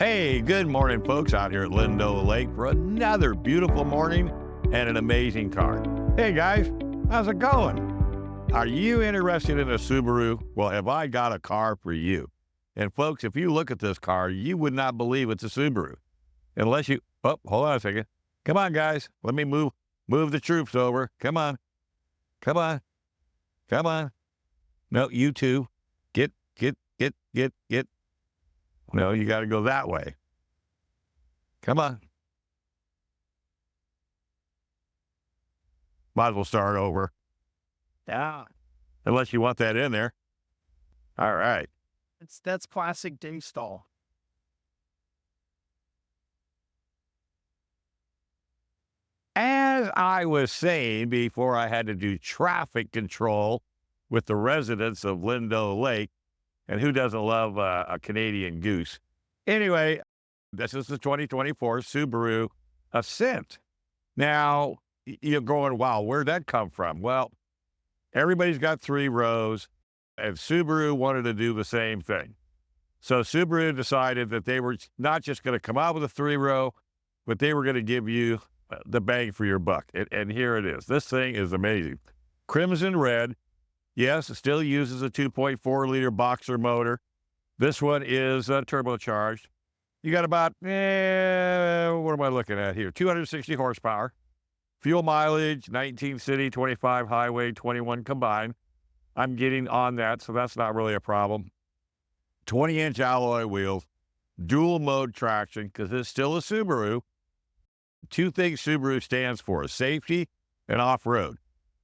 Hey, good morning, folks, out here at Lindo Lake for another beautiful morning and an amazing car. Hey, guys, how's it going? Are you interested in a Subaru? Well, have I got a car for you? And, folks, if you look at this car, you would not believe it's a Subaru. Unless you, oh, hold on a second. Come on, guys. Let me move the troops over. Come on. Come on. Come on. No, you two. Get. No, you got to go that way. Come on. Might as well start over. Yeah, Unless you want that in there. All right. that's classic ding stall. As I was saying before I had to do traffic control with the residents of Lindo Lake, and who doesn't love a Canadian goose? Anyway, this is the 2024 Subaru Ascent. Now, you're going, wow, where'd that come from? Well, everybody's got 3 rows, and Subaru wanted to do the same thing. So Subaru decided that they were not just going to come out with a 3-row, but they were going to give you the bang for your buck. And here it is. This thing is amazing. Crimson red. Yes, it still uses a 2.4-liter boxer motor. This one is turbocharged. You got about, what am I looking at here? 260 horsepower. Fuel mileage, 19 city, 25 highway, 21 combined. I'm getting on that, so that's not really a problem. 20-inch alloy wheels, dual mode traction, because it's still a Subaru. 2 things Subaru stands for, safety and off-road.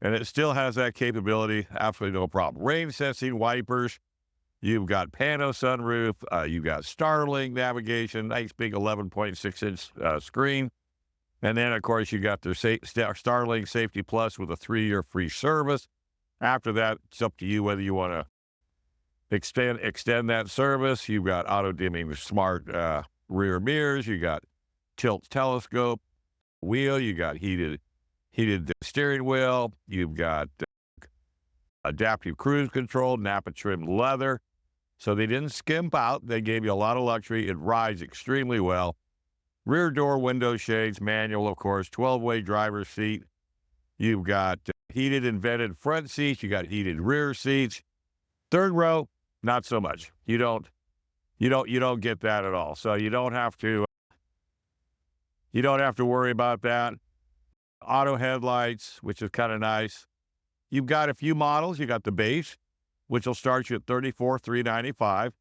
And it still has that capability, absolutely no problem. Rain sensing wipers, you've got pano sunroof, you've got Starlink navigation, nice big 11.6-inch screen. And then, of course, you got their Starlink Safety Plus with a 3-year free service. After that, it's up to you whether you want to extend that service. You've got auto-dimming smart rear mirrors. You got tilt telescope wheel. You got heated steering wheel. You've got adaptive cruise control, Napa trimmed leather. So they didn't skimp out. They gave you a lot of luxury. It rides extremely well. Rear door window shades, manual, of course, 12-way driver's seat. You've got heated and vented front seats. You got heated rear seats. 3rd row, not so much. You don't get that at all. So you don't have to worry about that. Auto headlights, which is kind of nice. You've got a few models. You got the base, which will start you at $34,395.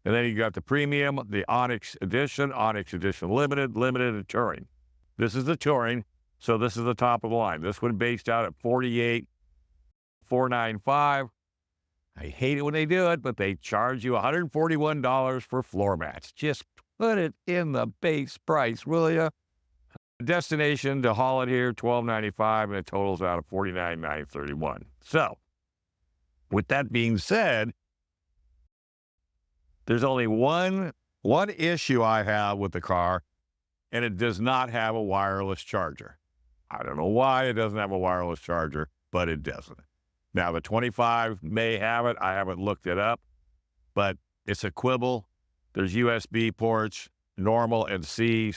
And then you got the premium, the Onyx Edition Limited, and Touring. This is the Touring, so this is the top of the line. This one based out at $48,495. I hate it when they do it, but they charge you $141 for floor mats. Just put it in the base price, will you? Destination to haul it here, $12.95, and it totals out at $49,931. So, with that being said, there's only one issue I have with the car, and it does not have a wireless charger. I don't know why it doesn't have a wireless charger, but it doesn't. Now, the 25 may have it. I haven't looked it up, but it's a quibble. There's USB ports, normal and C,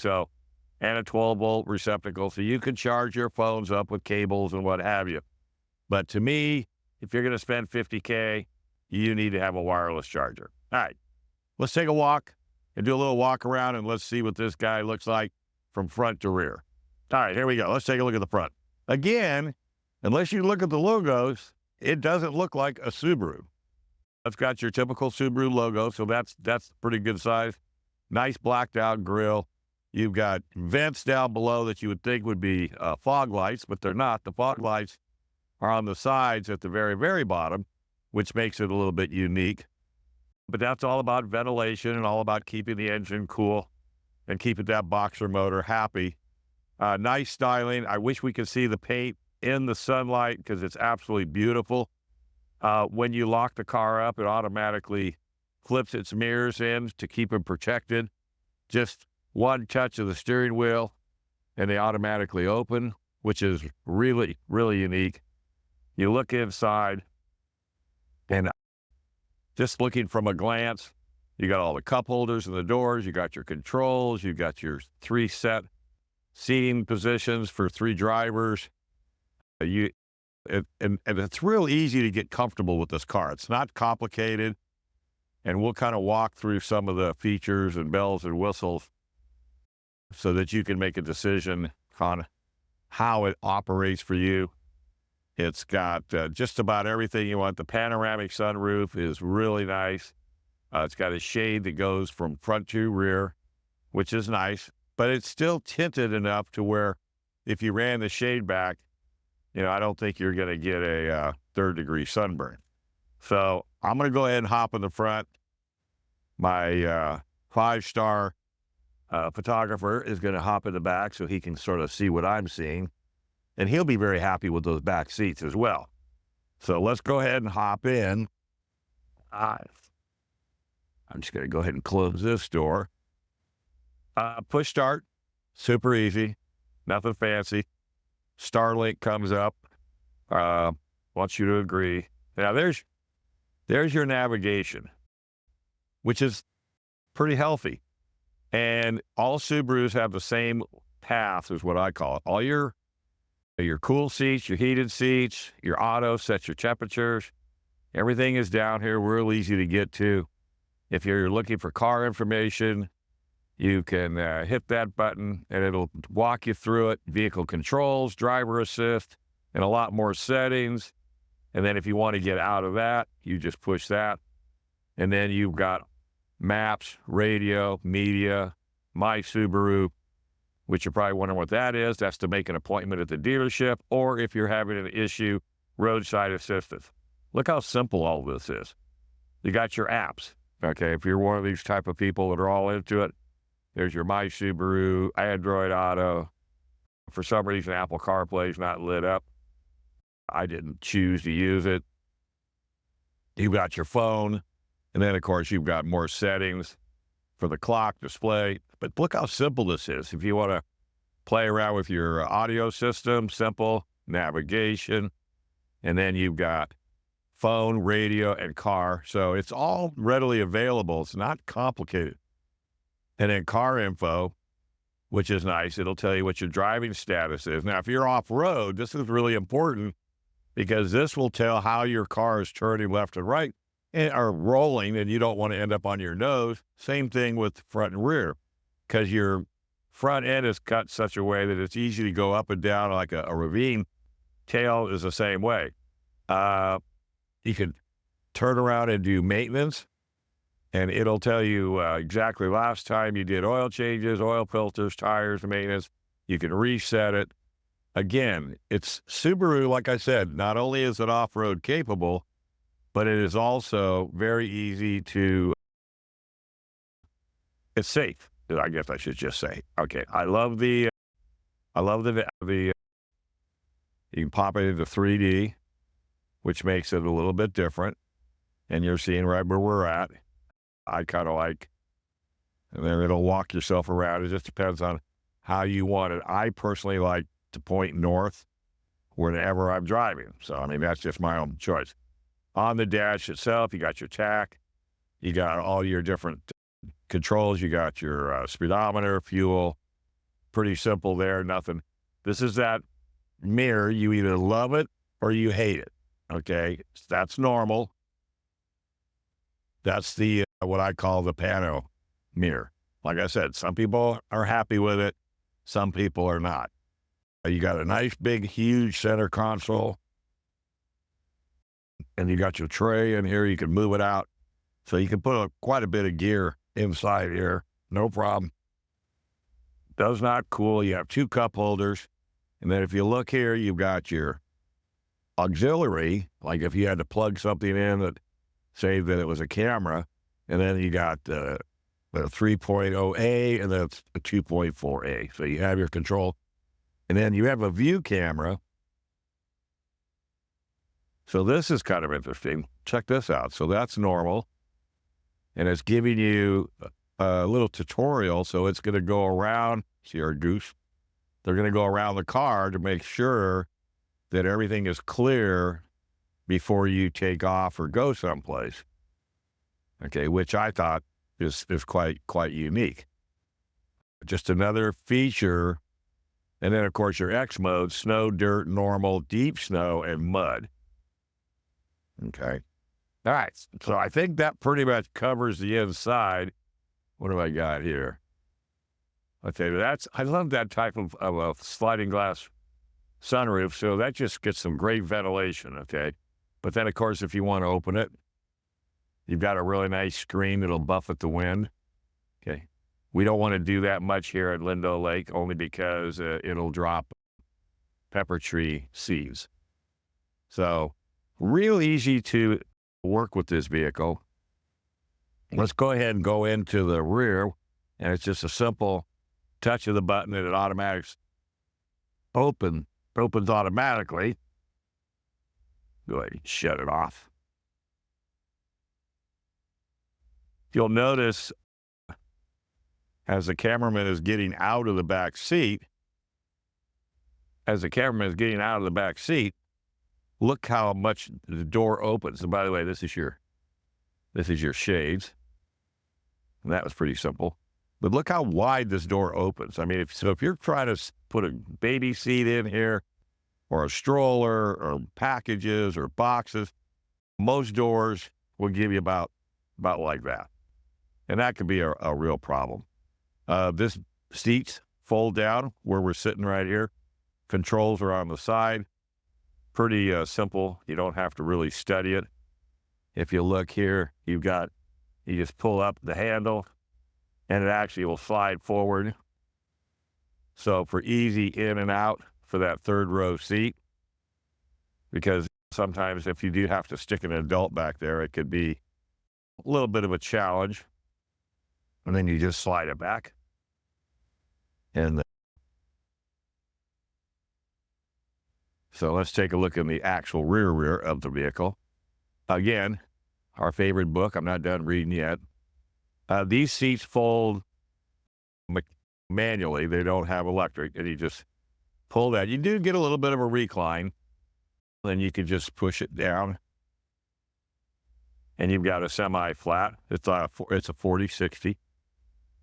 and a 12-volt receptacle, so you can charge your phones up with cables and what have you. But to me, if you're going to spend $50K, you need to have a wireless charger. All right, let's take a walk and do a little walk around, and let's see what this guy looks like from front to rear. All right, here we go. Let's take a look at the front. Again, unless you look at the logos, it doesn't look like a Subaru. It's got your typical Subaru logo, so that's pretty good size. Nice blacked out grille. You've got vents down below that you would think would be fog lights, but they're not. The fog lights are on the sides at the very, very bottom, which makes it a little bit unique. But that's all about ventilation and all about keeping the engine cool and keeping that boxer motor happy. Nice styling. I wish we could see the paint in the sunlight because it's absolutely beautiful. When you lock the car up, it automatically flips its mirrors in to keep them protected. Just one touch of the steering wheel and they automatically open, which is really, really unique. You look inside and just looking from a glance, You got all the cup holders in the doors. You got your controls. You got your 3 set seating positions for 3 drivers. You and it's real easy to get comfortable with this car. It's not complicated, and we'll kind of walk through some of the features and bells and whistles so that you can make a decision on how it operates for you. It's got just about everything you want. The panoramic sunroof is really nice. It's got a shade that goes from front to rear, which is nice, but it's still tinted enough to where if you ran the shade back, I don't think you're going to get a 3rd-degree sunburn. So I'm going to go ahead and hop in the front. My 5-star photographer is going to hop in the back so he can sort of see what I'm seeing. And he'll be very happy with those back seats as well. So let's go ahead and hop in. I'm just going to go ahead and close this door. Push start, super easy, nothing fancy. Starlink comes up, wants you to agree. Now there's your navigation, which is pretty healthy. And all Subarus have the same path, is what I call it. All your cool seats, your heated seats, your auto sets your temperatures. Everything is down here, real easy to get to. If you're looking for car information, you can hit that button and it'll walk you through it. Vehicle controls, driver assist, and a lot more settings. And then if you want to get out of that, you just push that. And then you've got maps, radio, media, My Subaru, which you're probably wondering what that is. That's to make an appointment at the dealership, or if you're having an issue, roadside assistance. Look how simple all this is. You got your apps. Okay, if you're one of these type of people that are all into it, there's your My Subaru, Android Auto. For some reason, Apple CarPlay is not lit up. I didn't choose to use it. You've got your phone, and then, of course, you've got more settings for the clock display. But look how simple this is. If you want to play around with your audio system, simple, navigation, and then you've got phone, radio, and car. So it's all readily available. It's not complicated. And then car info, which is nice. It'll tell you what your driving status is. Now, if you're off-road, this is really important because this will tell how your car is turning left and right or rolling, and you don't want to end up on your nose. Same thing with front and rear, because your front end is cut such a way that it's easy to go up and down like a ravine. Tail is the same way. You can turn around and do maintenance, and it'll tell you exactly last time you did oil changes, oil filters, tires, maintenance. You can reset it. Again, it's Subaru, like I said, not only is it off-road capable, but it is also very easy to, it's safe, I guess I should just say. Okay, I love the, you can pop it into 3D, which makes it a little bit different. And you're seeing right where we're at. I kind of like, and then it'll walk yourself around. It just depends on how you want it. I personally like to point north whenever I'm driving. So, I mean, that's just my own choice. On the dash itself, you got your tack. You got all your different controls. You got your speedometer, fuel. Pretty simple there, nothing. This is that mirror. You either love it or you hate it. Okay, that's normal. That's the what I call the pano mirror. Like I said, some people are happy with it. Some people are not. You got a nice, big, huge center console. And you got your tray in here. You can move it out. So you can put quite a bit of gear inside here. No problem. Does not cool. You have 2 cup holders. And then if you look here, you've got your auxiliary. Like if you had to plug something in that, say that it was a camera. And then you got the 3.0A and then a 2.4A. So you have your control. And then you have a view camera. So this is kind of interesting. Check this out. So that's normal. And it's giving you a little tutorial. So it's going to go around. See our goose? They're going to go around the car to make sure that everything is clear before you take off or go someplace. Okay, which I thought is quite unique. Just another feature. And then, of course, your X mode: snow, dirt, normal, deep snow, and mud. Okay. All right. So I think that pretty much covers the inside. What do I got here? Okay, I love that type of a sliding glass sunroof. So that just gets some great ventilation. Okay. But then, of course, if you want to open it, you've got a really nice screen that'll buffet the wind. Okay. We don't want to do that much here at Lindo Lake, only because it'll drop pepper tree seeds. So real easy to work with this vehicle. Let's go ahead and go into the rear, and it's just a simple touch of the button and it automatically opens automatically. Go ahead and shut it off. You'll notice as the cameraman is getting out of the back seat, look how much the door opens. And by the way, this is your shades. And that was pretty simple. But look how wide this door opens. I mean, if you're trying to put a baby seat in here, or a stroller, or packages, or boxes, most doors will give you about like that. And that could be a real problem. This seats fold down where we're sitting right here. Controls are on the side. Pretty simple. You don't have to really study it. If you look here, you just pull up the handle and it actually will slide forward. So for easy in and out for that third row seat, because sometimes if you do have to stick an adult back there, it could be a little bit of a challenge. And then you just slide it back. And so let's take a look in the actual rear of the vehicle. Again, our favorite book. I'm not done reading yet. These seats fold manually. They don't have electric, and you just pull that. You do get a little bit of a recline. Then you can just push it down, and you've got a semi-flat. It's a 40/60,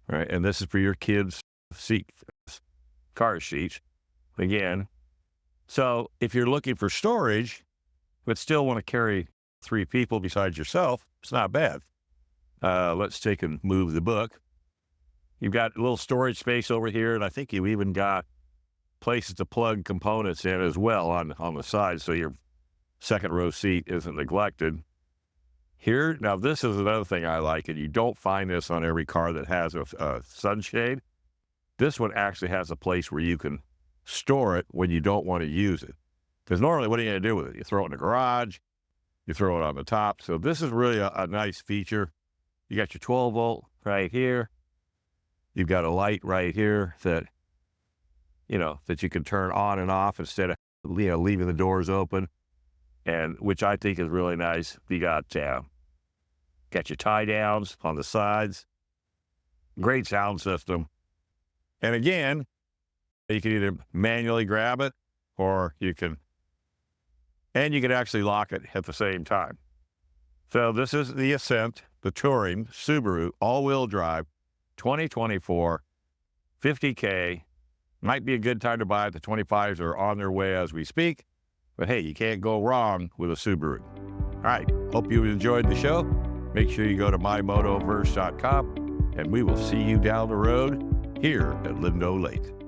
right? And this is for your kids' car seats. Again, so if you're looking for storage, but still want to carry 3 people besides yourself, it's not bad. Let's take and move the book. You've got a little storage space over here, and I think you even got places to plug components in as well on the side, so your second row seat isn't neglected. Here, now this is another thing I like, and you don't find this on every car that has a sunshade. This one actually has a place where you can store it when you don't want to use it. Because normally, what are you going to do with it? You throw it in the garage, you throw it on the top. So this is really a nice feature. You got your 12 volt right here. You've got a light right here that you can turn on and off instead of leaving the doors open, and which I think is really nice. You got your tie downs on the sides. Great sound system. And again, you can either manually grab it, or you can actually lock it at the same time. So this is the Ascent, the Touring Subaru all-wheel drive, 2024, 50K. Might be a good time to buy it. The 25s are on their way as we speak. But hey, you can't go wrong with a Subaru. All right, hope you enjoyed the show. Make sure you go to mymotoverse.com, and we will see you down the road here at Lindo Lake.